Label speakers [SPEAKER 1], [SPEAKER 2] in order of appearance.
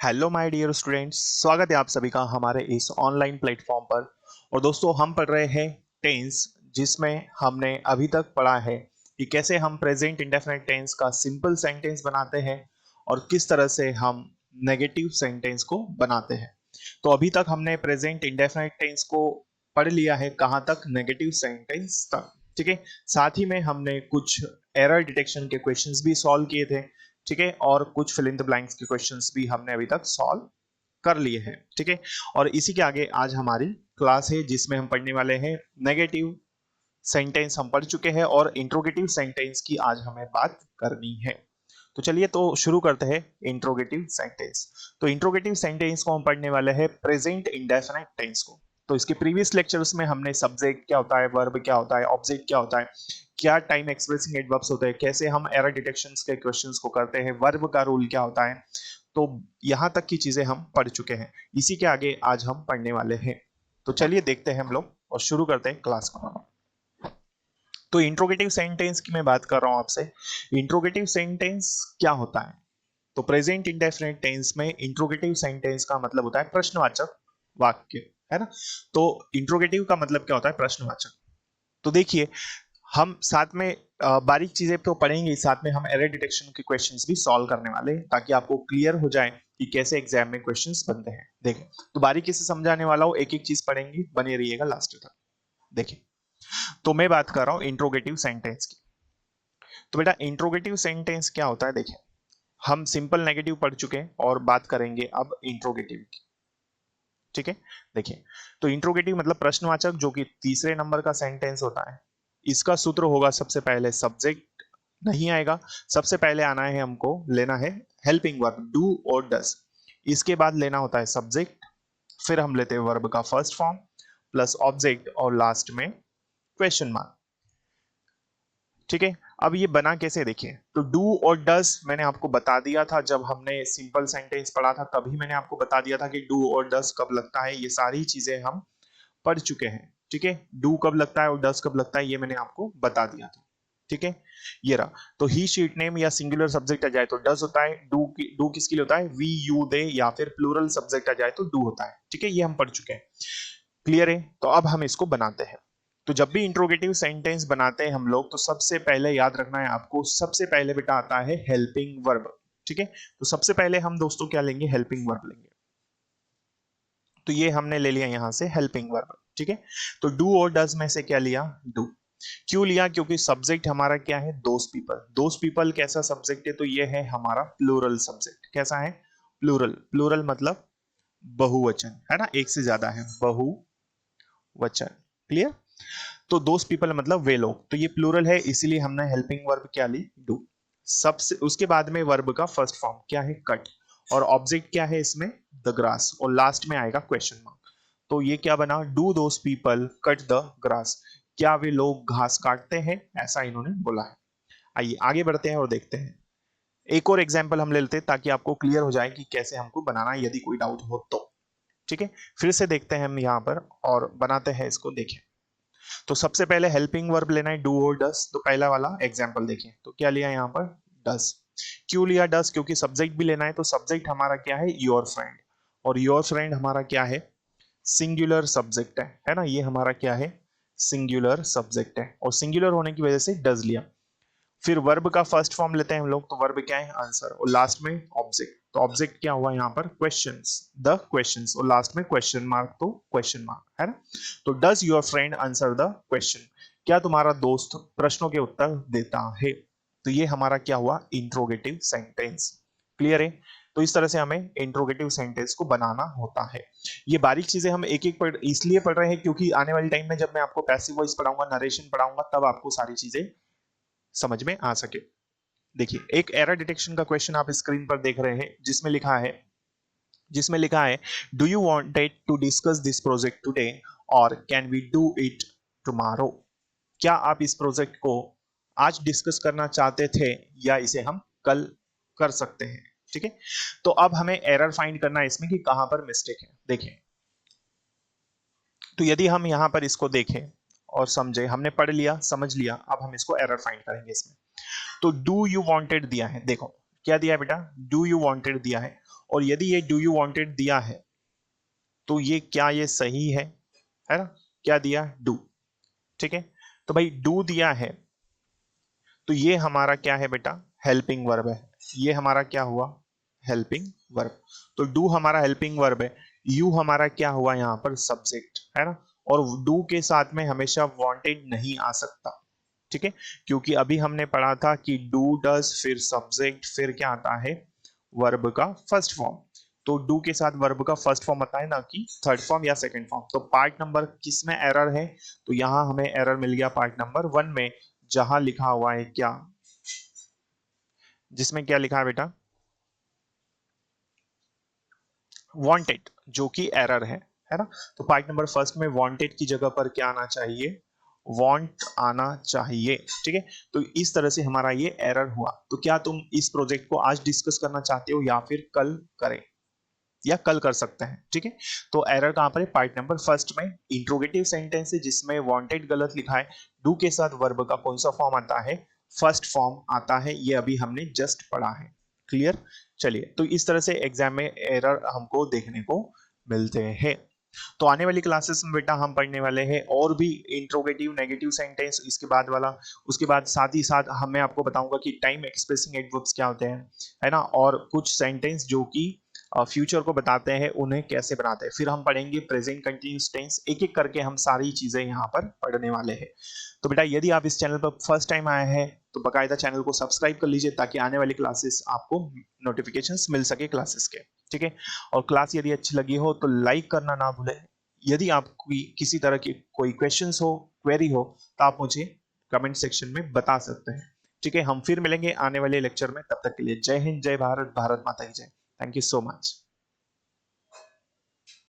[SPEAKER 1] Hello my dear students, स्वागत है आप सभी का हमारे इस ऑनलाइन प्लेटफॉर्म पर। और दोस्तों, हम पढ़ रहे हैं टेंस, जिसमें हमने अभी तक पढ़ा है कि कैसे हम प्रेजेंट इंडेफिनिट टेंस का सिंपल सेंटेंस बनाते हैं और किस तरह से हम नेगेटिव सेंटेंस को बनाते हैं। तो अभी तक हमने प्रेजेंट इंडेफिनिट टेंस को पढ़ लिया है, कहाँ तक? नेगेटिव सेंटेंस तक। ठीक है। साथ ही में हमने कुछ एरर डिटेक्शन के क्वेश्चंस भी सॉल्व किए थे। ठीक है। और कुछ फिल इन द ब्लैंक्स के क्वेश्चंस भी हमने अभी तक सॉल्व कर लिए हैं। ठीक है। और इसी के आगे आज हमारी क्लास है, जिसमें हम पढ़ने वाले हैं नेगेटिव सेंटेंस। हम पढ़ चुके हैं और इंट्रोगेटिव सेंटेंस की आज हमें बात करनी है। तो चलिए तो शुरू करते हैं इंट्रोगेटिव सेंटेंस। तो इंट्रोगेटिव सेंटेंस को हम पढ़ने वाले हैं प्रेजेंट इंडेफिनिट टेंस को। तो इसके प्रीवियस लेक्चर्स में हमने सब्जेक्ट क्या होता है, वर्ब क्या होता है, ऑब्जेक्ट क्या होता है, क्या टाइम एक्सप्रेसिंग एडवर्ब्स होते हैं, कैसे हम एरर डिटेक्शंस के क्वेश्चंस को करते हैं, वर्ब का रूल क्या होता है। तो यहां तक की चीजें हम पढ़ चुके हैं। इसी के आगे आज हम पढ़ने वाले हैं। तो चलिए देखते हैं हम लोग और शुरू करते हैं क्लास को। तो इंट्रोगेटिव सेंटेंस की मैं बात कर रहा हूं आपसे। इंट्रोगेटिव सेंटेंस क्या होता है? तो प्रेजेंट इंडेफिनिट टेंस में इंट्रोगेटिव सेंटेंस का मतलब होता है प्रश्नवाचक वाक्य, है ना। तो इंट्रोगेटिव का मतलब क्या होता है? प्रश्नवाचक। तो देखिए, हम साथ में बारीक चीजें तो पढ़ेंगे, साथ में हम एरर डिटेक्शन के क्वेश्चंस भी सॉल्व करने वाले हैं, ताकि आपको क्लियर हो जाए कि कैसे एग्जाम में क्वेश्चंस बनते हैं। देखें, तो बारीकी से समझाने वाला हूं, एक एक चीज पढ़ेंगे, बने रहिएगा लास्ट तक। देखिए, तो मैं बात कर रहा हूं इंट्रोगेटिव सेंटेंस की। तो बेटा, इंट्रोगेटिव सेंटेंस क्या होता है? देखिए, हम सिंपल नेगेटिव पढ़ चुके हैं और बात करेंगे अब इंट्रोगेटिव की। ठीक है। देखिए, तो इंट्रोगेटिव मतलब प्रश्नवाचक, जो कि तीसरे नंबर का सेंटेंस होता है। इसका सूत्र होगा, सबसे पहले सब्जेक्ट नहीं आएगा, सबसे पहले आना है, हमको लेना है हेल्पिंग वर्ब डू और डस। इसके बाद लेना होता है सब्जेक्ट, फिर हम लेते हैं वर्ब का फर्स्ट फॉर्म प्लस ऑब्जेक्ट और लास्ट में क्वेश्चन मार्क। ठीक है। अब ये बना कैसे? देखिए, तो डू और डस मैंने आपको बता दिया था जब हमने सिंपल सेंटेंस पढ़ा था, तभी मैंने आपको बता दिया था कि डू और डस कब लगता है। ये सारी चीजें हम पढ़ चुके हैं। ठीक है। डू कब लगता है और डस कब लगता है, ये मैंने आपको बता दिया था। ठीक है। ये रहा। तो ही, शीट नेम या सिंगुलर सब्जेक्ट आ जाए तो डस होता है। डू किसके लिए होता है? वी, यू, दे, या फिर प्लूरल सब्जेक्ट आ जाए तो डू होता है। ठीक है। ये हम पढ़ चुके हैं। क्लियर है? तो अब हम इसको बनाते हैं। तो जब भी इंट्रोगेटिव सेंटेंस बनाते हैं हम लोग, तो सबसे पहले याद रखना है आपको, सबसे पहले बेटा आता है हेल्पिंग वर्ब। ठीक है। तो सबसे पहले हम दोस्तों क्या लेंगे? हेल्पिंग वर्ब लेंगे। तो ये हमने ले लिया यहां से हेल्पिंग वर्ब। ठीक है। तो डू और डज में से क्या लिया? डू। क्यों लिया? क्योंकि सब्जेक्ट हमारा क्या है? Those people. दोस पीपल कैसा सब्जेक्ट है? तो ये है हमारा प्लूरल सब्जेक्ट। कैसा है? प्लूरल। प्लूरल मतलब बहुवचन, है ना, एक से ज्यादा है, बहुवचन। क्लियर? तो दोस पीपल मतलब वे लोग, तो ये प्लूरल है, इसीलिए हमने हेल्पिंग वर्ब क्या ली? डू। सबसे उसके बाद में वर्ब का फर्स्ट फॉर्म क्या है? कट। और ऑब्जेक्ट क्या है इसमें? The grass. और लास्ट में आएगा क्वेश्चन मार्क। तो ये क्या बना? Do those people cut the grass. क्या वे लोग घास काटते हैं? ऐसा इन्होंने बोला है। आइए आगे बढ़ते हैं और देखते हैं। एक और एग्जाम्पल हम ले लेते हैं, ताकि आपको क्लियर हो जाए कि कैसे हमको बनाना है, यदि कोई डाउट हो तो। ठीक है। फिर से देखते हैं हम यहाँ पर और बनाते हैं इसको। देखिए, तो सबसे पहले हेल्पिंग वर्ब लेना है, डू और डस। तो पहला वाला एग्जांपल देखिए, तो क्या लिया यहाँ पर? डस। क्यों लिया डस? क्योंकि सब्जेक्ट भी लेना है। तो सब्जेक्ट हमारा क्या है? Your friend. और योर फ्रेंड हमारा क्या है? सिंगुलर सब्जेक्ट है ना। ये हमारा क्या है? सिंगुलर सब्जेक्ट है, और सिंगुलर होने की वजह से डज लिया। फिर वर्ब का फर्स्ट फॉर्म लेते हैं हम लोग, तो वर्ब क्या है? आंसर। और लास्ट में ऑब्जेक्ट। तो ऑब्जेक्ट क्या हुआ यहाँ पर? Questions, the questions. और लास्ट में क्वेश्चन मार्क, तो क्वेश्चन मार्क, है ना। तो does your friend answer the question? क्या तुम्हारा दोस्त प्रश्नों के उत्तर देता है? तो ये हमारा क्या हुआ? Interrogative sentence. क्लियर है? तो इस तरह से हमें इंट्रोगेटिव सेंटेंस को बनाना होता है। ये बारीक चीजें हम एक एक पढ़ इसलिए पढ़ रहे हैं, क्योंकि आने वाले टाइम में जब मैं आपको पैसिव वॉइस पढ़ाऊंगा, नरेशन पढ़ाऊंगा, तब आपको सारी चीजें समझ में आ सके। देखिए, एक एरर डिटेक्शन का क्वेश्चन आप स्क्रीन पर देख रहे हैं, जिसमें लिखा है do you wanted to discuss this project today और can we do it tomorrow? क्या आप इस प्रोजेक्ट को आज डिस्कस करना चाहते थे, या इसे हम कल कर सकते हैं? ठीक है। तो अब हमें एरर फाइंड करना है इसमें कि कहां पर मिस्टेक है। देखिए, तो यदि हम यहां पर इसको देखें और समझे, हमने पढ़ लिया, समझ लिया, अब हम इसको एरर फाइंड करेंगे इसमें। तो डू यू वांटेड दिया है, देखो, क्या दिया है बेटा, डू यू वांटेड दिया है। और यदि ये डू यू वांटेड दिया है तो ये क्या ये सही है ना, क्या दिया, डू। ठीक है, तो भाई डू दिया है तो ये हमारा क्या है बेटा, हेल्पिंग वर्ब है। ये हमारा क्या हुआ, हेल्पिंग वर्ब। तो डू हमारा हेल्पिंग वर्ब है, यू हमारा क्या हुआ यहाँ पर, सब्जेक्ट है ना। और डू के साथ में हमेशा वांटेड नहीं आ सकता, ठीक है, क्योंकि अभी हमने पढ़ा था कि डू डज फिर सब्जेक्ट फिर क्या आता है, वर्ब का फर्स्ट फॉर्म। तो डू के साथ वर्ब का फर्स्ट फॉर्म आता है ना कि थर्ड फॉर्म या सेकंड फॉर्म। तो पार्ट नंबर किस में एरर है, तो यहां हमें एरर मिल गया पार्ट नंबर 1 में, जहां लिखा हुआ है क्या, जिसमें क्या लिखा है बेटा, वांटेड, जो कि एरर है ना। तो पार्ट नंबर फर्स्ट में वांटेड की जगह पर क्या आना चाहिए, वांट आना चाहिए, ठीक है। तो इस तरह से हमारा ये एरर हुआ। तो क्या तुम इस प्रोजेक्ट को आज डिस्कस करना चाहते हो या फिर कल करें, या कल कर सकते हैं, ठीक है। तो एरर कहां पर है, पार्ट नंबर फर्स्ट में। इंट्रोगेटिव सेंटेंस है जिसमें वांटेड गलत लिखा है, डू के साथ वर्ब का कौन सा फॉर्म आता है, फर्स्ट फॉर्म आता है, ये अभी हमने जस्ट पढ़ा है। क्लियर, चलिए। तो इस तरह से एग्जाम में एरर हमको देखने को मिलते हैं। तो आने वाली क्लासेस में बेटा हम पढ़ने वाले हैं और भी इंट्रोगेटिव नेगेटिव सेंटेंस, इसके बाद वाला, उसके बाद साथ ही साथ मैं आपको बताऊंगा कि टाइम एक्सप्रेसिंग एडवर्ब्स क्या होते हैं, है ना, और कुछ सेंटेंस जो कि फ्यूचर को बताते हैं उन्हें कैसे बनाते हैं। फिर हम पढ़ेंगे प्रेजेंट कंटिन्यूअस टेंस, एक एक करके हम सारी चीजें यहाँ पर पढ़ने वाले हैं। तो बेटा यदि आप इस चैनल पर फर्स्ट टाइम आए हैं तो बकायदा चैनल को सब्सक्राइब कर लीजिए ताकि आने वाली क्लासेस आपको नोटिफिकेशंस मिल सके क्लासेस के, ठीक है। और क्लास यदि अच्छी लगी हो तो लाइक करना ना भूलें। यदि आपको किसी तरह की कोई क्वेश्चंस हो, क्वेरी हो, तो आप मुझे कमेंट सेक्शन में बता सकते हैं, ठीक है। हम फिर मिलेंगे आने वाले लेक्चर में, तब तक के लिए जय हिंद, जय भारत, भारत माता की जय। Thank you so much.